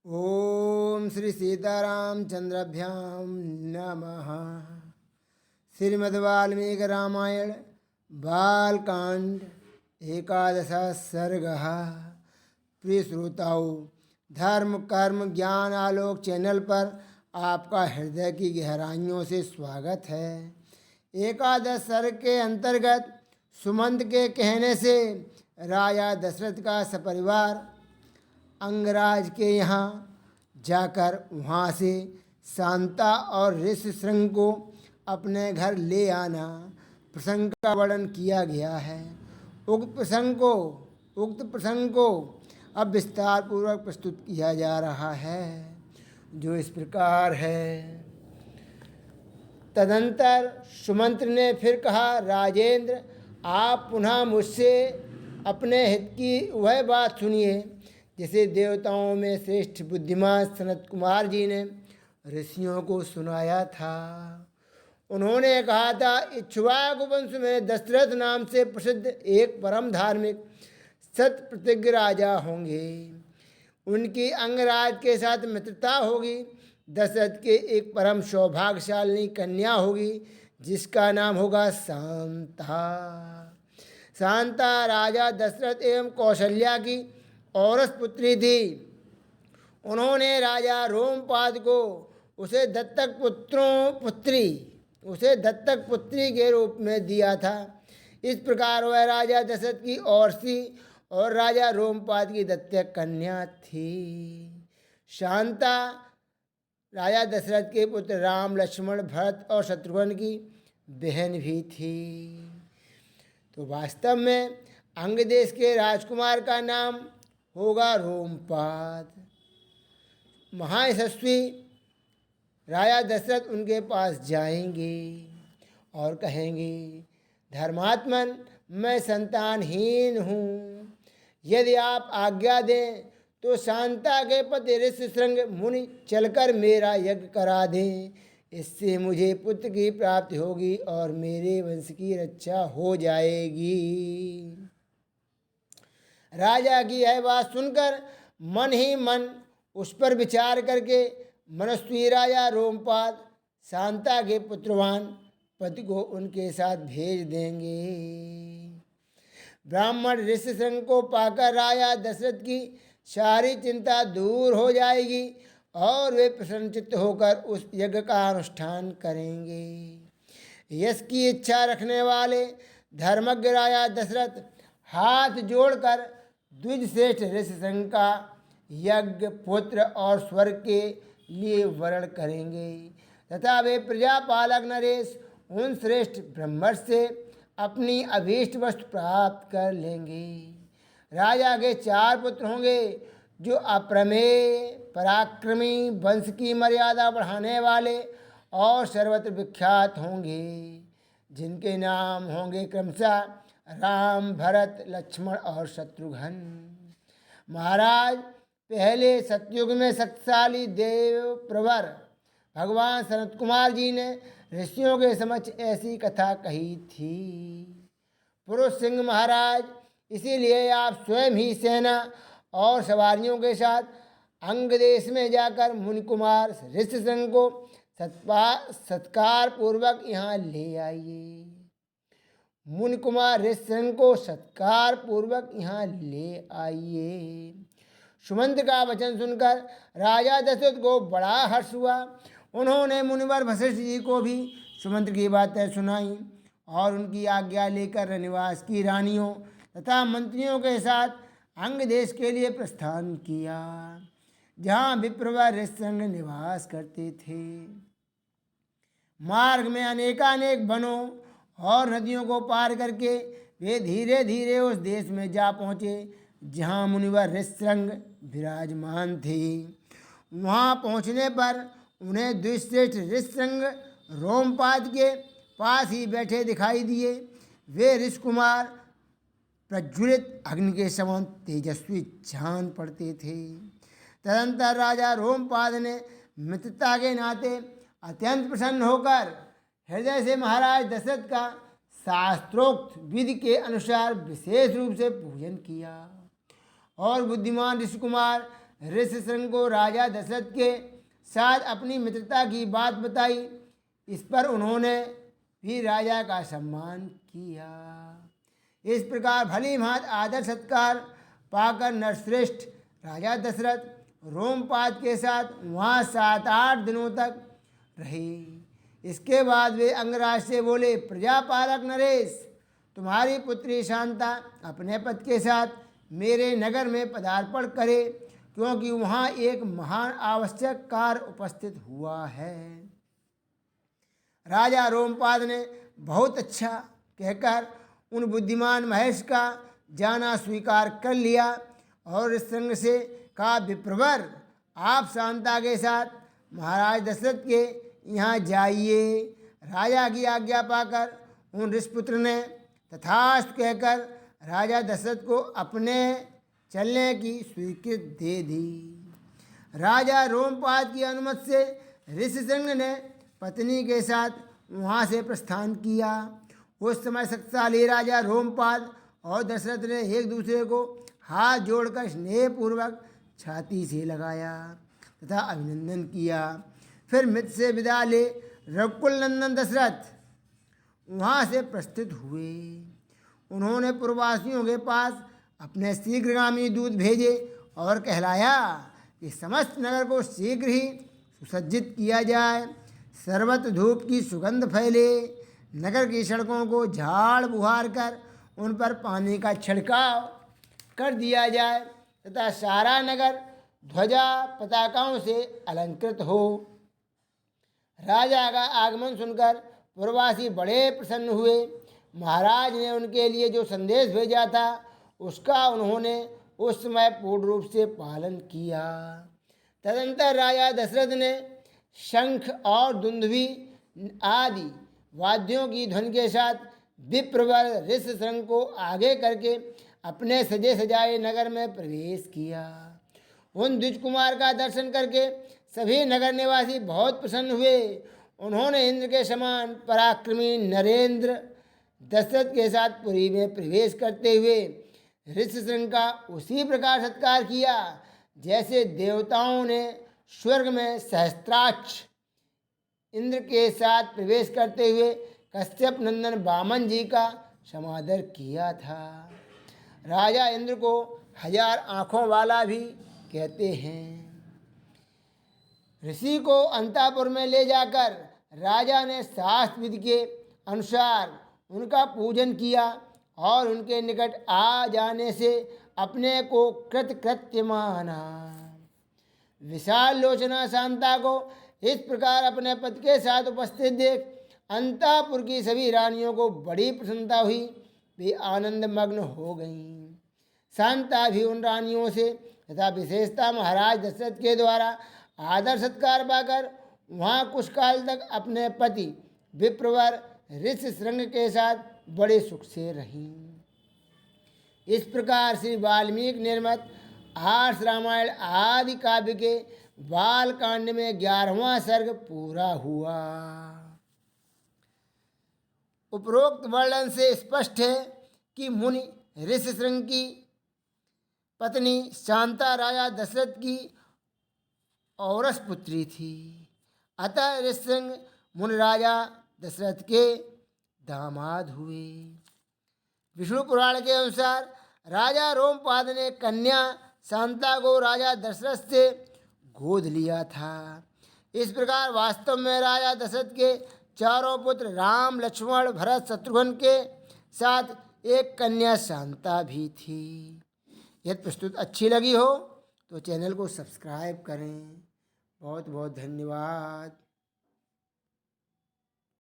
ओम श्री सीतारामचंद्राभ्यां नमः। श्रीमद्वाल्मीकि रामायण बालकांड एकादश सर्ग। प्रिय श्रोताओं, धर्म कर्म ज्ञान आलोक चैनल पर आपका हृदय की गहराइयों से स्वागत है। एकादश सर्ग के अंतर्गत सुमंत के कहने से राजा दशरथ का सपरिवार अंगराज के यहाँ जाकर वहाँ से शांता और ऋषिशृंग को अपने घर ले आना प्रसंग का वर्णन किया गया है। उक्त प्रसंग को अब विस्तार पूर्वक प्रस्तुत किया जा रहा है, जो इस प्रकार है। तदंतर सुमंत ने फिर कहा, राजेंद्र, आप पुनः मुझसे अपने हित की वह बात सुनिए जिसे देवताओं में श्रेष्ठ बुद्धिमान सनत कुमार जी ने ऋषियों को सुनाया था। उन्होंने कहा था, इक्ष्वाकु वंश में दशरथ नाम से प्रसिद्ध एक परम धार्मिक सत प्रतिज्ञ राजा होंगे। उनकी अंगराज के साथ मित्रता होगी। दशरथ के एक परम सौभाग्यशाली कन्या होगी जिसका नाम होगा शांता। शांता राजा दशरथ एवं कौशल्या की औरस पुत्री थी। उन्होंने राजा रोमपाद को उसे दत्तक पुत्री के रूप में दिया था। इस प्रकार वह राजा दशरथ की औरसी और राजा रोमपाद की दत्तक कन्या थी। शांता राजा दशरथ के पुत्र राम, लक्ष्मण, भरत और शत्रुघ्न की बहन भी थी। तो वास्तव में अंग देश के राजकुमार का नाम होगा रोमपाद। महायशस्वी राजा दशरथ उनके पास जाएंगे और कहेंगे, धर्मात्मन, मैं संतानहीन हूँ। यदि आप आज्ञा दें तो शांता के पति ऋषिशृंग मुनि चलकर मेरा यज्ञ करा दें। इससे मुझे पुत्र की प्राप्ति होगी और मेरे वंश की रक्षा हो जाएगी। राजा की यह बात सुनकर मन ही मन उस पर विचार करके मनस्वी राजा रोमपाद शांता के पुत्रवान पति को उनके साथ भेज देंगे। ब्राह्मण ऋषिशृंग को पाकर राजा दशरथ की सारी चिंता दूर हो जाएगी और वे प्रसन्नचित्त होकर उस यज्ञ का अनुष्ठान करेंगे। यश की इच्छा रखने वाले धर्मज्ञ राजा दशरथ हाथ जोड़कर द्विजश्रेष्ठ ऋषिशृंग का यज्ञ, पुत्र और स्वर्ग के लिए वर्ण करेंगे तथा वे प्रजापालक नरेश उन श्रेष्ठ ब्रह्मर्ष से अपनी अभीष्ट वस्तु प्राप्त कर लेंगे। राजा के 4 पुत्र होंगे जो अप्रमेय, पराक्रमी, वंश की मर्यादा बढ़ाने वाले और सर्वत्र विख्यात होंगे, जिनके नाम होंगे क्रमशः राम, भरत, लक्ष्मण और शत्रुघ्न। महाराज, पहले सतयुग में शक्तिशाली देव प्रवर भगवान सनत कुमार जी ने ऋषियों के समक्ष ऐसी कथा कही थी। पुरुष सिंह महाराज, इसीलिए आप स्वयं ही सेना और सवारियों के साथ अंग देश में जाकर मुनि कुमार ऋषिशृंग को सत्कार पूर्वक यहाँ ले आइए। मुनि कुमार ऋषिशृंग को सत्कार पूर्वक यहाँ ले आइए। सुमंत का वचन सुनकर राजा दशरथ को बड़ा हर्ष हुआ। उन्होंने मुनिवर वशिष्ठ जी को भी सुमंत की बातें सुनाई और उनकी आज्ञा लेकर रनिवास की रानियों तथा मंत्रियों के साथ अंग देश के लिए प्रस्थान किया, जहाँ विप्रवर ऋषिशृंग निवास करते थे। मार्ग में अनेकानेक वनों और नदियों को पार करके वे धीरे धीरे उस देश में जा पहुँचे जहाँ मुनिवर ऋषिशृंग विराजमान थे। वहाँ पहुँचने पर उन्हें द्विश्रेष्ठ ऋषिशृंग रोमपाद के पास ही बैठे दिखाई दिए। वे ऋषिकुमार प्रज्वलित अग्नि के समान तेजस्वी जान पड़ते थे। तदंतर राजा रोमपाद ने मित्रता के नाते अत्यंत प्रसन्न होकर हृदय से महाराज दशरथ का शास्त्रोक्त विधि के अनुसार विशेष रूप से पूजन किया और बुद्धिमान ऋषिकुमार ऋष्यशृंग को राजा दशरथ के साथ अपनी मित्रता की बात बताई। इस पर उन्होंने भी राजा का सम्मान किया। इस प्रकार भली भांत आदर सत्कार पाकर नरश्रेष्ठ राजा दशरथ रोमपाद के साथ वहाँ 7-8 दिनों तक रहे। इसके बाद वे अंगराज से बोले, प्रजापालक नरेश, तुम्हारी पुत्री शांता अपने पति के साथ मेरे नगर में पदार्पण करे, क्योंकि वहाँ एक महान आवश्यक कार्य उपस्थित हुआ है। राजा रोमपाद ने बहुत अच्छा कहकर उन बुद्धिमान महेश का जाना स्वीकार कर लिया और इस संग से कहा, विप्रवर, आप शांता के साथ महाराज दशरथ के यहाँ जाइए। राजा की आज्ञा पाकर उन ऋषपुत्र ने तथास्तु कहकर राजा दशरथ को अपने चलने की स्वीकृति दे दी। राजा रोमपाद की अनुमति से ऋष्यशृंग ने पत्नी के साथ वहाँ से प्रस्थान किया। उस समय शक्तिशाली राजा रोमपाद और दशरथ ने एक दूसरे को हाथ जोड़कर स्नेहपूर्वक छाती से लगाया तथा अभिनंदन किया। फिर मित्र से विदा ले रघुकुल नंदन दशरथ वहाँ से प्रस्थित हुए। उन्होंने पूर्ववासियों के पास अपने शीघ्रगामी दूत भेजे और कहलाया कि समस्त नगर को शीघ्र ही सुसज्जित किया जाए, सर्वत्र धूप की सुगंध फैले, नगर की सड़कों को झाड़ बुहार कर उन पर पानी का छिड़काव कर दिया जाए तथा सारा नगर ध्वजा पताकाओं से अलंकृत हो। राजा का आगमन सुनकर पूर्ववासी बड़े प्रसन्न हुए। महाराज ने उनके लिए जो संदेश भेजा था उसका उन्होंने उस समय पूर्ण रूप से पालन किया। तदंतर राजा दशरथ ने शंख और दुंदुभी आदि वाद्यों की ध्वनि के साथ विप्रवर ऋष्यशृंग को आगे करके अपने सजे सजाए नगर में प्रवेश किया। उन द्विज कुमार का दर्शन करके सभी नगर निवासी बहुत प्रसन्न हुए। उन्होंने इंद्र के समान पराक्रमी नरेंद्र दशरथ के साथ पुरी में प्रवेश करते हुए ऋष्यशृंग का उसी प्रकार सत्कार किया जैसे देवताओं ने स्वर्ग में सहस्त्राक्ष इंद्र के साथ प्रवेश करते हुए कश्यप नंदन वामन जी का समादर किया था। राजा इंद्र को 1000 आँखों वाला भी कहते हैं। ऋषि को अंतापुर में ले जाकर राजा ने शास्त्र विधि के अनुसार उनका पूजन किया और उनके निकट आ जाने से अपने को कृतकृत्य माना। विशाल लोचना शांता को इस प्रकार अपने पति के साथ उपस्थित देख अंतापुर की सभी रानियों को बड़ी प्रसन्नता हुई। वे आनंद मग्न हो गईं। शांता भी उन रानियों से तथा विशेषता महाराज दशरथ के द्वारा आदर सत्कार पाकर वहाँ कुछ काल तक अपने पति विप्रवर ऋष्यशृंग के साथ बड़े सुख से रहीं। इस प्रकार श्री वाल्मीकि निर्मित आर्ष रामायण आदि काव्य के बालकांड में 11वां सर्ग पूरा हुआ। उपरोक्त वर्णन से स्पष्ट है कि मुनि ऋष्यशृंग की पत्नी शांता राजा दशरथ की औरस पुत्री थी। अतः ऋष्यशृंग मुनि राजा दशरथ के दामाद हुए। विष्णु पुराण के अनुसार राजा रोमपाद ने कन्या शांता को राजा दशरथ से गोद लिया था। इस प्रकार वास्तव में राजा दशरथ के चारों पुत्र राम, लक्ष्मण, भरत, शत्रुघ्न के साथ एक कन्या शांता भी थी। यदि प्रस्तुत अच्छी लगी हो तो चैनल को सब्सक्राइब करें। बहुत बहुत धन्यवाद।